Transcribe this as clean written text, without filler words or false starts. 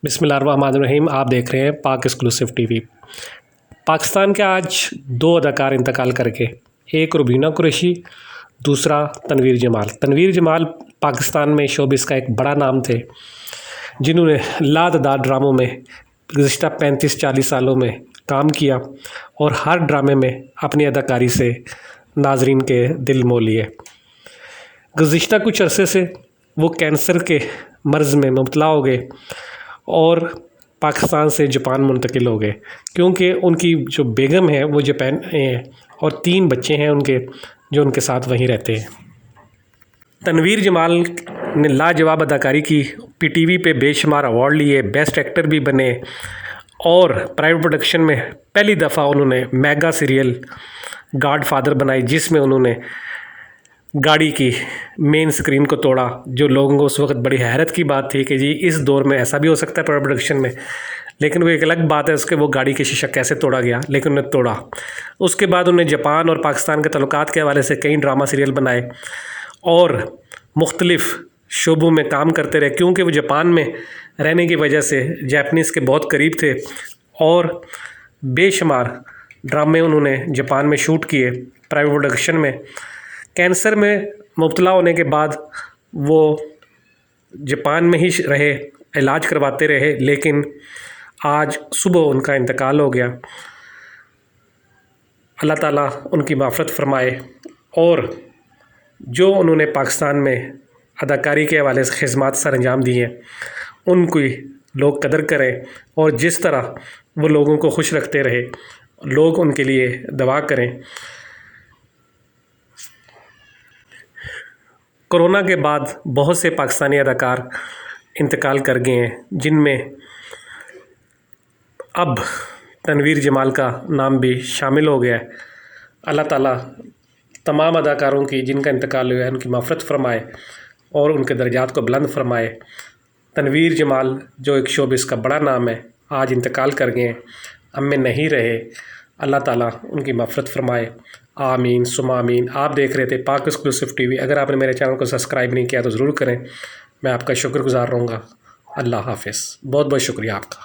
بسم اللہ الرحمن الرحیم۔ آپ دیکھ رہے ہیں پاک ایکسکلوسیو ٹی وی۔ پاکستان کے آج دو اداکار انتقال کر کے، ایک روبینہ قریشی، دوسرا تنویر جمال۔ تنویر جمال پاکستان میں شوبز کا ایک بڑا نام تھے، جنہوں نے لاتعداد ڈراموں میں گزشتہ 35-40 سالوں میں کام کیا اور ہر ڈرامے میں اپنی اداکاری سے ناظرین کے دل مو لیے۔ گزشتہ کچھ عرصے سے وہ کینسر کے مرض میں مبتلا ہو گئے اور پاکستان سے جاپان منتقل ہو گئے، کیونکہ ان کی جو بیگم ہے وہ جاپان ہیں اور 3 بچے ہیں ان کے، جو ان کے ساتھ وہیں رہتے ہیں۔ تنویر جمال نے لاجواب اداکاری کی، پی ٹی وی پہ بے شمار ایوارڈ لیے، بیسٹ ایکٹر بھی بنے اور پرائیویٹ پروڈکشن میں پہلی دفعہ انہوں نے میگا سیریل گاڈ فادر بنائی، جس میں انہوں نے گاڑی کی مین سکرین کو توڑا، جو لوگوں کو اس وقت بڑی حیرت کی بات تھی کہ جی اس دور میں ایسا بھی ہو سکتا ہے پرائیویٹ پروڈکشن میں، لیکن وہ ایک الگ بات ہے اس کے وہ گاڑی کی شیشہ کیسے توڑا گیا، لیکن انہیں توڑا۔ اس کے بعد انہیں جاپان اور پاکستان کے تعلقات کے حوالے سے کئی ڈرامہ سیریل بنائے اور مختلف شعبوں میں کام کرتے رہے، کیونکہ وہ جاپان میں رہنے کی وجہ سے جاپنیز کے بہت قریب تھے اور بے شمار ڈرامے انہوں نے جاپان میں شوٹ کیے پرائیویٹ پروڈکشن میں۔ کینسر میں مبتلا ہونے کے بعد وہ جاپان میں ہی رہے، علاج کرواتے رہے، لیکن آج صبح ان کا انتقال ہو گیا۔ اللہ تعالیٰ ان کی مغفرت فرمائے، اور جو انہوں نے پاکستان میں اداکاری کے حوالے سے خدمات سر انجام دی ہیں، ان کی لوگ قدر کریں، اور جس طرح وہ لوگوں کو خوش رکھتے رہے، لوگ ان کے لیے دعا کریں۔ کورونا کے بعد بہت سے پاکستانی اداکار انتقال کر گئے ہیں، جن میں اب تنویر جمال کا نام بھی شامل ہو گیا ہے۔ اللہ تعالیٰ تمام اداکاروں کی جن کا انتقال ہوا ہے ان کی مغفرت فرمائے اور ان کے درجات کو بلند فرمائے۔ تنویر جمال جو ایک شوبز کا بڑا نام ہے، آج انتقال کر گئے ہیں، ہم میں نہیں رہے۔ اللہ تعالیٰ ان کی مغفرت فرمائے، آمین ثم آمین۔ آپ دیکھ رہے تھے پاک ایکسکلوسیو ٹی وی۔ اگر آپ نے میرے چینل کو سبسکرائب نہیں کیا تو ضرور کریں، میں آپ کا شکر گزار رہوں گا۔ اللہ حافظ، بہت بہت شکریہ آپ کا۔